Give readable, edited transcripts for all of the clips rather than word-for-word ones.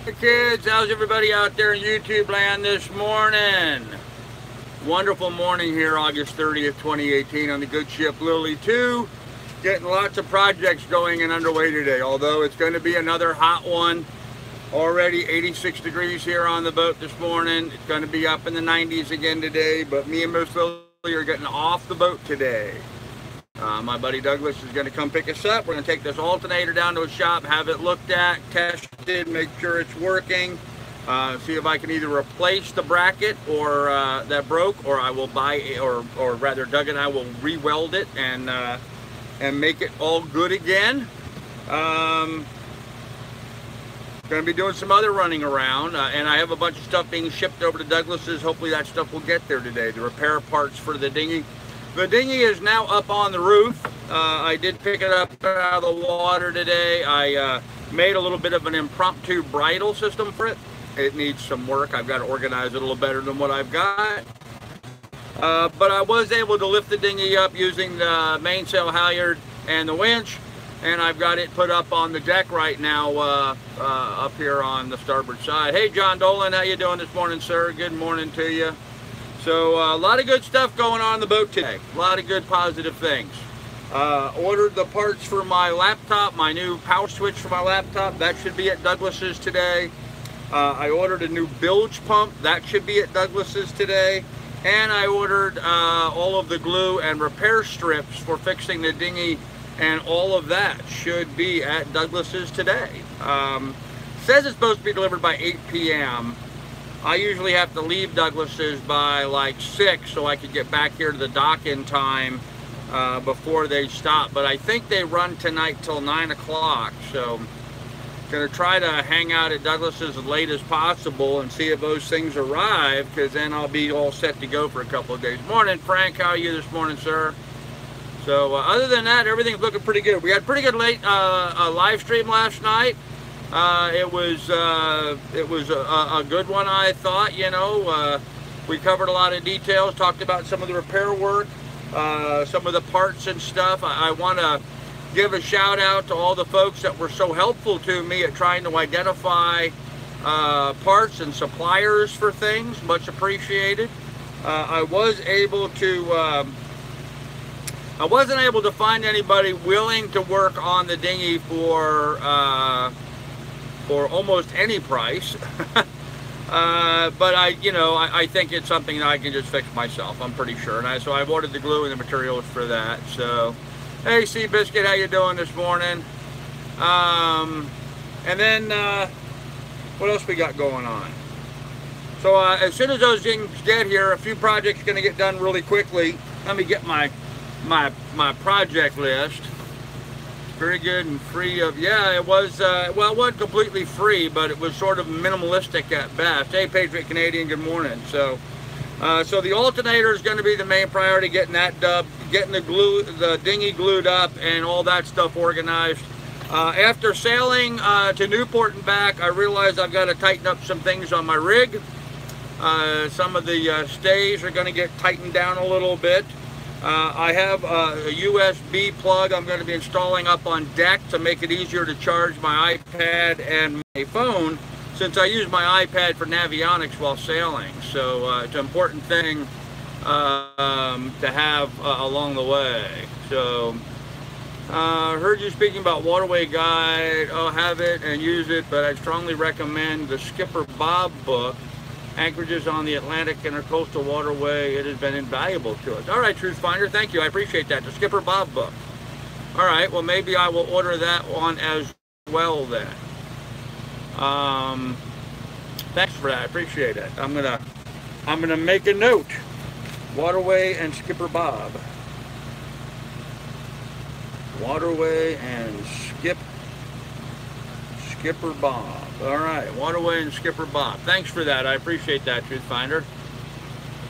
Hey kids, how's everybody out there in YouTube land this morning? Wonderful morning here, August 30th, 2018 on the good ship Lily 2. Getting lots of projects going and underway today, although it's going to be another hot one. Already 86 degrees here on the boat this morning. It's going to be up in the 90s again today, but me and Miss Lily are getting off the boat today. My buddy Douglas is going to come pick us up. We're going to take this alternator down to a shop, have it looked at, tested, make sure it's working, see if I can either replace the bracket or that broke, or I will buy, or rather Doug and I will re-weld it and make it all good again. Going to be doing some other running around, and I have a bunch of stuff being shipped over to Douglas's. Hopefully that stuff will get there today. The repair parts for the dinghy. The dinghy is now up on the roof. I did pick it up out of the water today. I made a little bit of an impromptu bridle system for it. It needs some work. I've got to organize it a little better than what I've got. But I was able to lift the dinghy up using the mainsail halyard and the winch, and I've got it put up on the deck right now up here on the starboard side. Hey John Dolan, how you doing this morning, sir? Good morning to you. So a lot of good stuff going on the boat today. A lot of good positive things. Ordered the parts for my laptop, my new power switch for my laptop. That should be at Douglas's today. I ordered a new bilge pump. That should be at Douglas's today. And I ordered all of the glue and repair strips for fixing the dinghy, and all of that should be at Douglas's today. Says it's supposed to be delivered by 8 p.m. I usually have to leave Douglas's by like 6 so I could get back here to the dock in time before they stop. But I think they run tonight till 9 o'clock, so gonna try to hang out at Douglas's as late as possible and see if those things arrive, because then I'll be all set to go for a couple of days. Morning, Frank. How are you this morning, sir? So other than that, everything's looking pretty good. We had pretty good late live stream last night. It was a good one, I thought. You know, we covered a lot of details, talked about some of the repair work, some of the parts and stuff. I want to give a shout out to all the folks that were so helpful to me at trying to identify parts and suppliers for things. Much appreciated. I wasn't able to find anybody willing to work on the dinghy for almost any price. But I think it's something that I can just fix myself, I'm pretty sure. And so I've ordered the glue and the materials for that. So, hey, Seabiscuit, how you doing this morning? And then, what else we got going on? So as soon as those things get here, a few projects are going to get done really quickly. Let me get my project list. Very good and free of, yeah, it was, well, it wasn't completely free, but it was sort of minimalistic at best. Hey, Patriot Canadian, good morning. So the alternator is going to be the main priority, getting that dubbed, getting the dinghy glued up and all that stuff organized. After sailing to Newport and back, I realized I've got to tighten up some things on my rig. Some of the stays are going to get tightened down a little bit. I have a USB plug I'm going to be installing up on deck to make it easier to charge my iPad and my phone, since I use my iPad for navionics while sailing. So it's an important thing to have along the way. So heard you speaking about Waterway Guide. I'll have it and use it, but I strongly recommend the Skipper Bob book. Anchorages on the Atlantic and a coastal waterway. It has been invaluable to us. All right, Truth Finder, thank you. I appreciate that. The Skipper Bob book. All right, well, maybe I will order that one as well then. Thanks for that. I appreciate it. I'm gonna make a note. Waterway and Skipper Bob. Waterway and Skipper Bob. All right, Waterway and Skipper Bob. Thanks for that. I appreciate that, Truth Finder.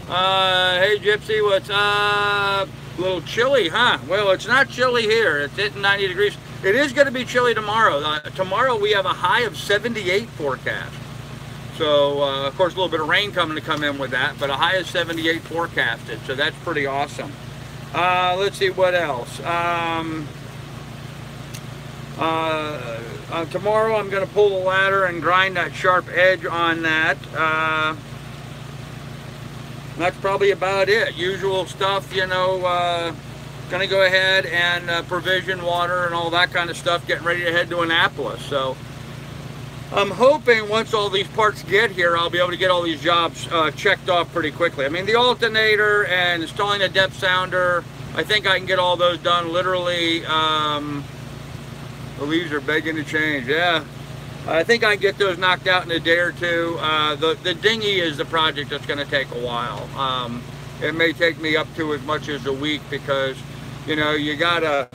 Hey, Gypsy, what's up? A little chilly, huh? Well, it's not chilly here. It's hitting 90 degrees. It is going to be chilly tomorrow. Tomorrow we have a high of 78 forecast. So, of course, a little bit of rain coming in with that, but a high of 78 forecasted. So that's pretty awesome. Let's see what else. Tomorrow I'm going to pull the ladder and grind that sharp edge on that. That's probably about it. Usual stuff, you know. Going to go ahead and provision water and all that kind of stuff, getting ready to head to Annapolis. So I'm hoping once all these parts get here, I'll be able to get all these jobs checked off pretty quickly. I mean, the alternator and installing a depth sounder, I think I can get all those done literally. The leaves are begging to change. Yeah, I think I can get those knocked out in a day or two. The dinghy is the project that's going to take a while. It may take me up to as much as a week because, you know, you gotta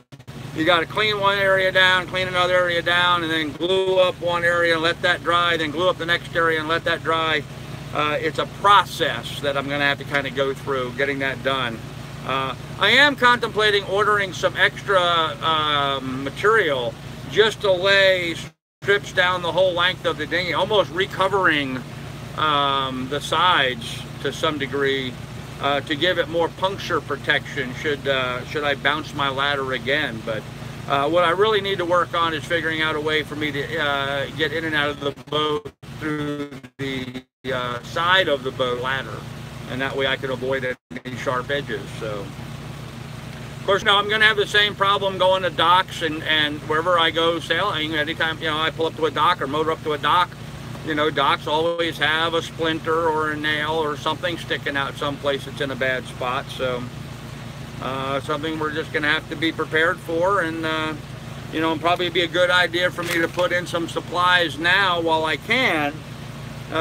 clean one area down, clean another area down, and then glue up one area and let that dry, then glue up the next area and let that dry. It's a process that I'm gonna have to kind of go through getting that done. I am contemplating ordering some extra material just to lay strips down the whole length of the dinghy, almost recovering the sides to some degree, to give it more puncture protection should I bounce my ladder again. But what I really need to work on is figuring out a way for me to get in and out of the boat through the side of the boat ladder, and that way I can avoid any sharp edges. So, of course, now I'm going to have the same problem going to docks and wherever I go sailing. Anytime, you know, I pull up to a dock or motor up to a dock, you know, docks always have a splinter or a nail or something sticking out someplace that's in a bad spot. So something we're just going to have to be prepared for, and you know, probably be a good idea for me to put in some supplies now while I can.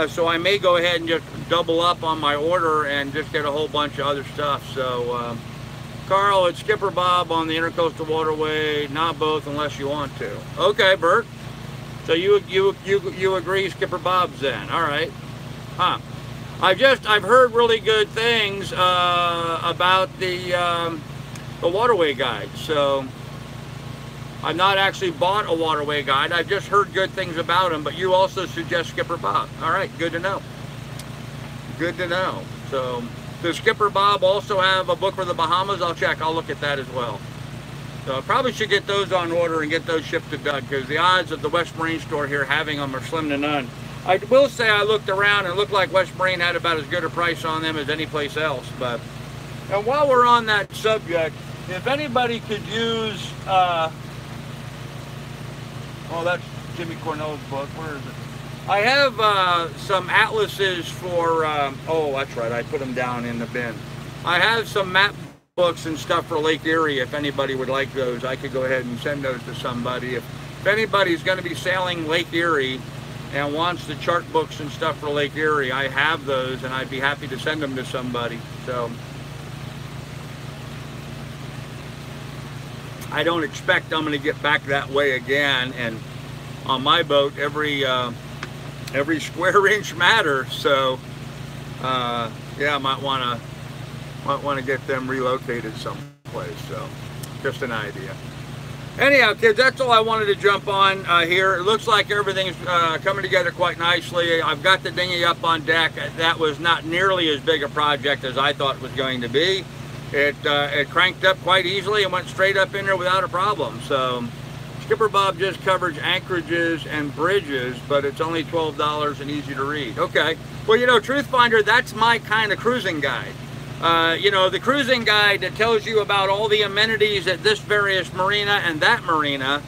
So I may go ahead and just double up on my order and just get a whole bunch of other stuff. So Carl, it's Skipper Bob on the Intercoastal Waterway. Not both unless you want to. Okay, Bert. So you agree Skipper Bob's then? All right. Huh. I've heard really good things about the waterway guide. So I've not actually bought a waterway guide. I've just heard good things about them. But you also suggest Skipper Bob. All right. Good to know. Good to know. So does Skipper Bob also have a book for the Bahamas? I'll check. I'll look at that as well. So I probably should get those on order and get those shipped to Doug, because the odds of the West Marine store here having them are slim to none. I will say I looked around and it looked like West Marine had about as good a price on them as any place else. But and while we're on that subject, if anybody could use, oh, that's Jimmy Cornell's book. Where is it? I have some atlases for, oh, that's right, I put them down in the bin. I have some map books and stuff for Lake Erie. If anybody would like those, I could go ahead and send those to somebody. If anybody's going to be sailing Lake Erie and wants the chart books and stuff for Lake Erie, I have those, and I'd be happy to send them to somebody. So I don't expect I'm going to get back that way again, and on my boat every square inch matters. So yeah, I might want to get them relocated someplace. So just an idea. Anyhow, kids, that's all I wanted to jump on here. It looks like everything's coming together quite nicely. I've got the dinghy up on deck. That was not nearly as big a project as I thought it was going to be. It cranked up quite easily and went straight up in there without a problem. So Skipper Bob just covers anchorages and bridges, but it's only $12 and easy to read. Okay, well, you know, Truth Finder, that's my kind of cruising guide. You know, the cruising guide that tells you about all the amenities at this various marina and that marina,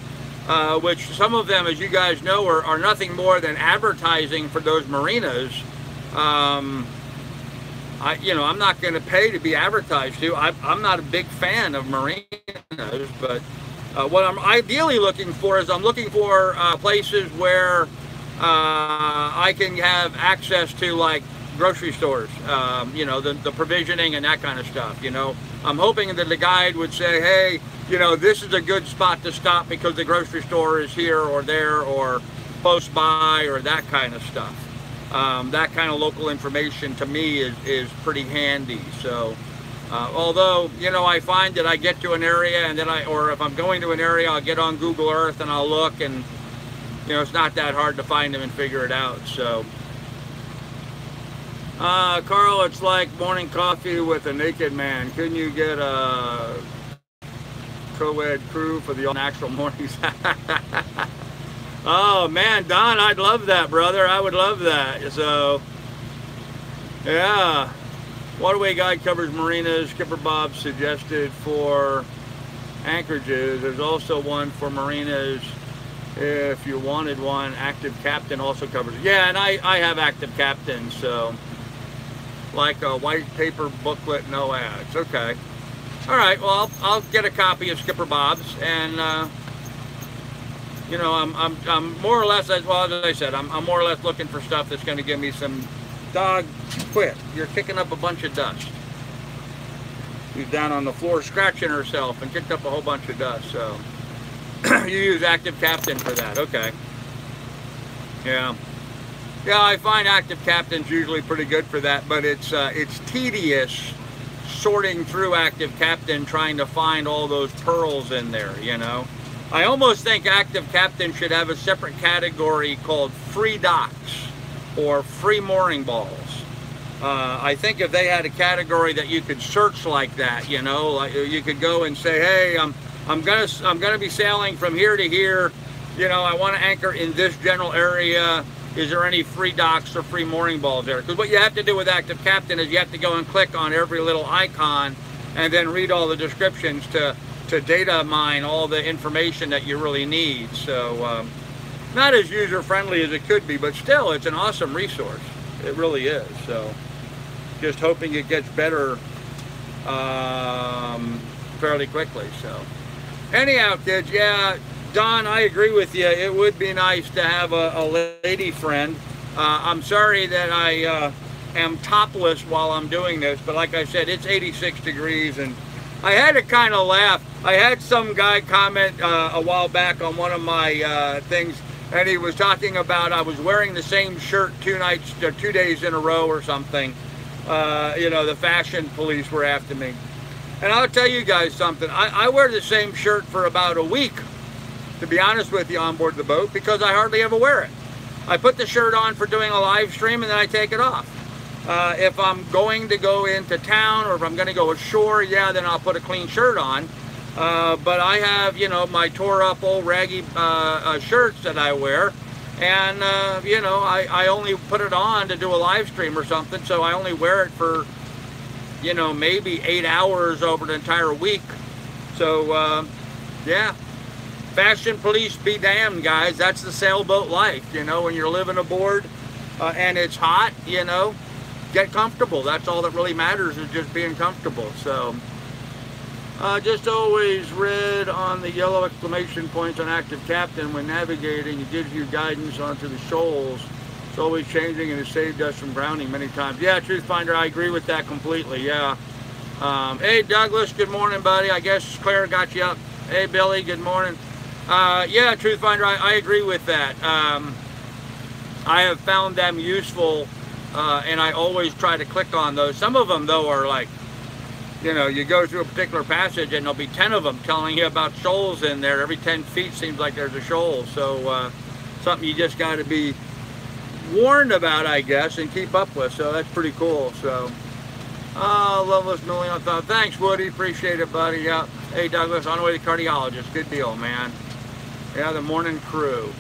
which some of them, as you guys know, are nothing more than advertising for those marinas. You know, I'm not going to pay to be advertised to. I'm not a big fan of marinas, but what I'm ideally looking for is I'm looking for places where I can have access to, like, grocery stores, you know, the provisioning and that kind of stuff. You know, I'm hoping that the guide would say, hey, you know, this is a good spot to stop because the grocery store is here or there or close by, or that kind of stuff. That kind of local information to me is pretty handy. So although, you know, I find that I get to an area and then or if I'm going to an area, I'll get on Google Earth and I'll look, and, you know, it's not that hard to find them and figure it out. So Carl, it's like morning coffee with a naked man. Couldn't you get a co-ed crew for the all-natural mornings. Oh man, Don, I'd love that, brother. I would love that. So, yeah. Waterway Guide covers marinas. Skipper Bob suggested for anchorages. There's also one for marinas if you wanted one. Active Captain also covers it. Yeah, and I have Active Captain, so like a white paper booklet, no ads. Okay. All right, well, I'll get a copy of Skipper Bob's, and you know, I'm more or less, as well as I said, I'm more or less looking for stuff that's going to give me some. Dog, quit. You're kicking up a bunch of dust. She's down on the floor scratching herself and kicked up a whole bunch of dust, so you use Active Captain for that. Okay. Yeah. Yeah, I find Active Captain's usually pretty good for that, but it's tedious sorting through Active Captain trying to find all those pearls in there, you know. I almost think Active Captain should have a separate category called free docks or free mooring balls. I think if they had a category that you could search like that, you know, like you could go and say, hey, I'm gonna be sailing from here to here. You know, I want to anchor in this general area. Is there any free docks or free mooring balls there? Because what you have to do with Active Captain is you have to go and click on every little icon and then read all the descriptions to data mine all the information that you really need. So not as user-friendly as it could be, but still, it's an awesome resource. It really is. So just hoping it gets better fairly quickly. So anyhow, kids, yeah, Don, I agree with you. It would be nice to have a lady friend. I'm sorry that I am topless while I'm doing this, but like I said, it's 86 degrees, and I had to kind of laugh. I had some guy comment a while back on one of my things, and he was talking about I was wearing the same shirt 2 days in a row or something. You know, the fashion police were after me. And I'll tell you guys something. I wear the same shirt for about a week, to be honest with you, on board the boat, because I hardly ever wear it. I put the shirt on for doing a live stream, and then I take it off. If I'm going to go into town, or if I'm going to go ashore, yeah, then I'll put a clean shirt on. But I have, you know, my tore up old raggy shirts that I wear, and you know, I only put it on to do a live stream or something, so I only wear it for, you know, maybe 8 hours over the entire week. So yeah, fashion police be damned, guys. That's the sailboat life, you know. When you're living aboard and it's hot, you know, get comfortable. That's all that really matters, is just being comfortable. So just always read on the yellow exclamation points on Active Captain when navigating. It gives you guidance onto the shoals. It's always changing, and it saved us from drowning many times. Yeah, Truth Finder, I agree with that completely. Yeah. Hey, Douglas, good morning, buddy. I guess Claire got you up. Hey, Billy, good morning. Yeah, Truth Finder, I agree with that. I have found them useful, and I always try to click on those. Some of them, though, are like, you know, you go through a particular passage and there'll be 10 of them telling you about shoals in there. Every 10 feet seems like there's a shoal. So something you just got to be warned about, I guess, and keep up with. So that's pretty cool. So Loveless Million thought, thanks, Woody, appreciate it, buddy. Yeah. Hey, Douglas, on the way to cardiologist. Good deal, man. Yeah, the morning crew.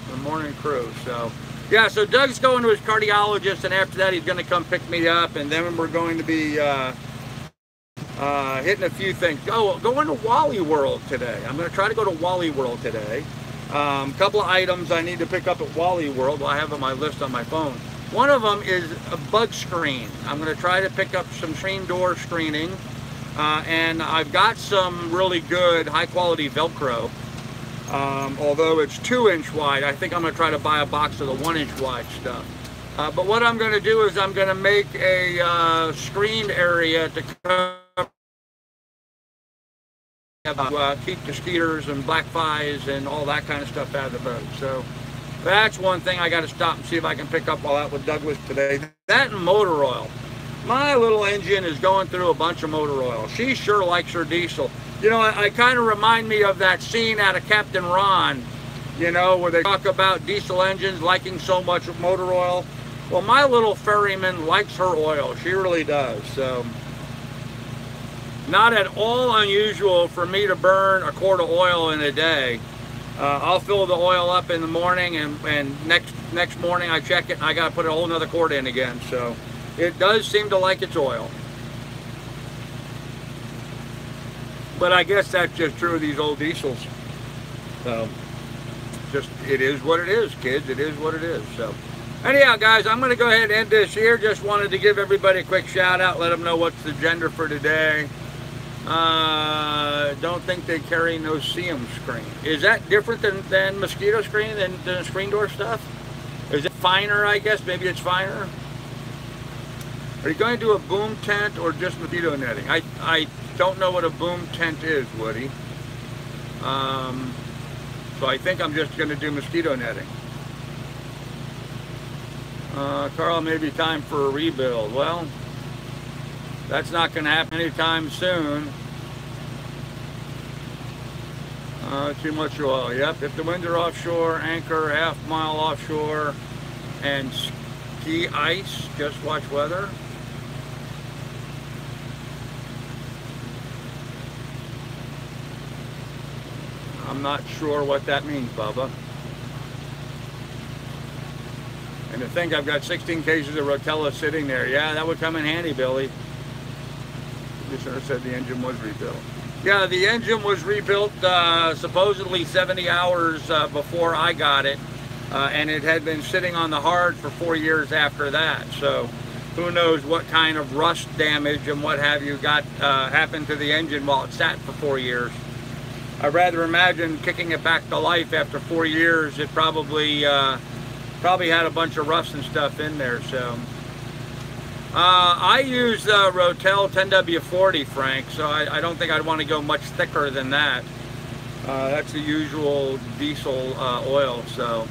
So yeah, so Doug's going to his cardiologist, and after that he's going to come pick me up, and then we're going to be hitting a few things. Going to Wally World today. I'm going to try to go to Wally World today. A couple of items I need to pick up at Wally World. Well, I have on my list on my phone. One of them is a bug screen. I'm going to try to pick up some screen door screening, and I've got some really good high quality Velcro. Although it's 2-inch wide, I think I'm going to try to buy a box of the 1-inch wide stuff. But what I'm going to do is I'm going to make a screened area to cover keep the skeeters and black flies and all that kind of stuff out of the boat. So that's one thing I got to stop and see if I can pick up while out with Douglas today. That and motor oil. My little engine is going through a bunch of motor oil. She sure likes her diesel. You know, I kind of remind me of that scene out of Captain Ron, you know, where they talk about diesel engines liking so much motor oil. Well, my little ferryman likes her oil. She really does. So not at all unusual for me to burn a quart of oil in a day. I'll fill the oil up in the morning, and next morning I check it and I got to put a whole nother quart in again. So it does seem to like its oil. But I guess that's just true of these old diesels. So just, it is what it is, kids. It is what it is. So anyhow, guys, I'm going to go ahead and end this here. Just wanted to give everybody a quick shout out, let them know what's the agenda for today. Don't think they carry no seam screen. Is that different than mosquito screen, than screen door stuff? Is it finer, I guess? Maybe it's finer? Are you going to do a boom tent or just mosquito netting? I don't know what a boom tent is, Woody. So I think I'm just going to do mosquito netting. Carl, maybe time for a rebuild. Well, that's not going to happen anytime soon. Too much oil. Yep, if the winds are offshore, anchor half-mile offshore, and ski ice, just watch weather. I'm not sure what that means, Bubba. And to think I've got 16 cases of Rotella sitting there. Yeah, that would come in handy, Billy. Commissioner said the engine was rebuilt. Yeah, the engine was rebuilt supposedly 70 hours before I got it. And it had been sitting on the hard for 4 years after that. So who knows what kind of rust damage and what have you got happened to the engine while it sat for 4 years. I'd rather imagine kicking it back to life after 4 years. It probably had a bunch of rust and stuff in there. So I use Rotel 10W40, Frank, so I don't think I'd want to go much thicker than that. That's the usual diesel oil, so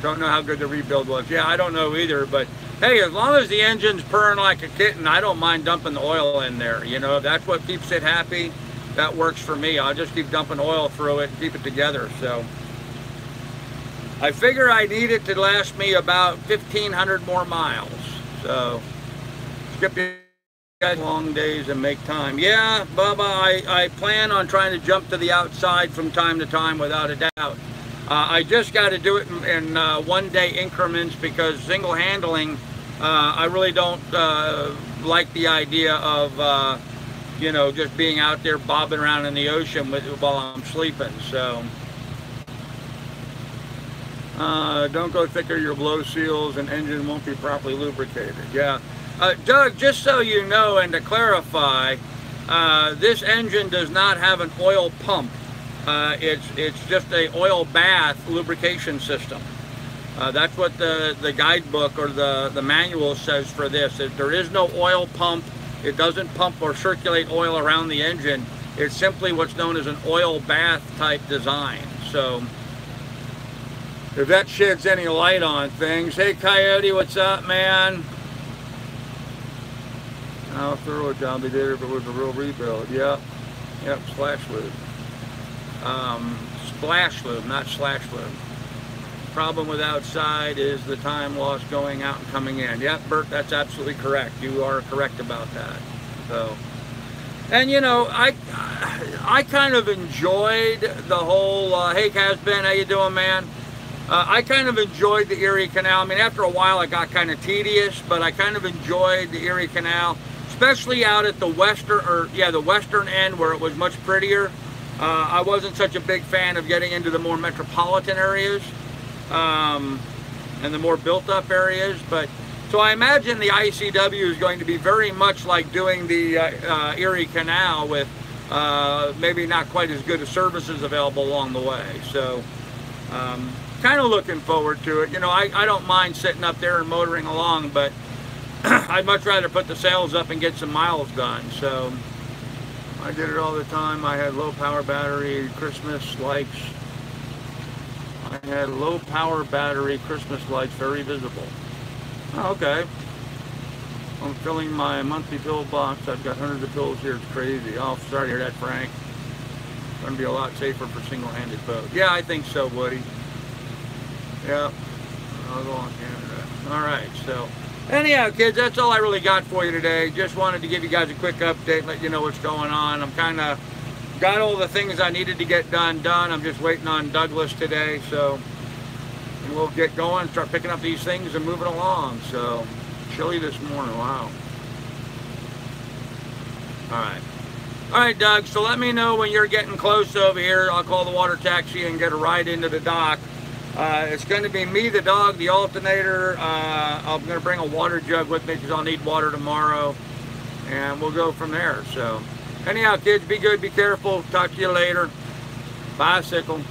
don't know how good the rebuild was. Yeah, I don't know either, but hey, as long as the engine's purring like a kitten, I don't mind dumping the oil in there. You know, if that's what keeps it happy, that works for me. I'll just keep dumping oil through it and keep it together. So I figure I need it to last me about 1,500 more miles. So skip you guys long days and make time. Yeah, Bubba, I plan on trying to jump to the outside from time to time without a doubt. I just got to do it in 1 day increments because single handling, I really don't like the idea of you know, just being out there bobbing around in the ocean while I'm sleeping. So don't go thicker, your blow seals and engine won't be properly lubricated. Yeah, Doug, just so you know and to clarify, this engine does not have an oil pump. It's just a oil bath lubrication system. That's what the guidebook or the manual says for this. There is no oil pump. It doesn't pump or circulate oil around the engine. It's simply what's known as an oil bath type design. So if that sheds any light on things. Hey Coyote, what's up, man? How thorough a job they did if it was a real rebuild. Yep, splash lube. Splash lube, not slash lube. Problem with outside is the time lost going out and coming in. Yep, Bert, that's absolutely correct. You are correct about that. So, and you know, I kind of enjoyed the whole, hey Casbin, how you doing, man? I kind of enjoyed the Erie Canal. I mean, after a while it got kind of tedious, but I kind of enjoyed the Erie Canal, especially out at the western end where it was much prettier. I wasn't such a big fan of getting into the more metropolitan areas. And the more built-up areas, but so I imagine the ICW is going to be very much like doing the Erie Canal with maybe not quite as good as services available along the way. So kind of looking forward to it. You know, I don't mind sitting up there and motoring along, but I'd much rather put the sails up and get some miles done. So I did it all the time. I had low power battery Christmas lights. I had low power battery Christmas lights, very visible. Oh, okay. I'm filling my monthly pill box. I've got hundreds of pills here. It's crazy. Oh, sorry to hear that, Frank. It's going to be a lot safer for single-handed boat. Yeah, I think so, Woody. Yeah. I'll go on Canada. All right, so Anyhow, kids, that's all I really got for you today. Just wanted to give you guys a quick update, let you know what's going on. I'm kind of got all the things I needed to get done. I'm just waiting on Douglas today, so we'll get going, start picking up these things and moving along. So chilly this morning, wow. All right, Doug, so let me know when you're getting close over here. I'll call the water taxi and get a ride into the dock. It's going to be me, the dog, the alternator. I'm going to bring a water jug with me because I'll need water tomorrow, and we'll go from there. So anyhow, kids, be good, be careful. Talk to you later. Bicycle.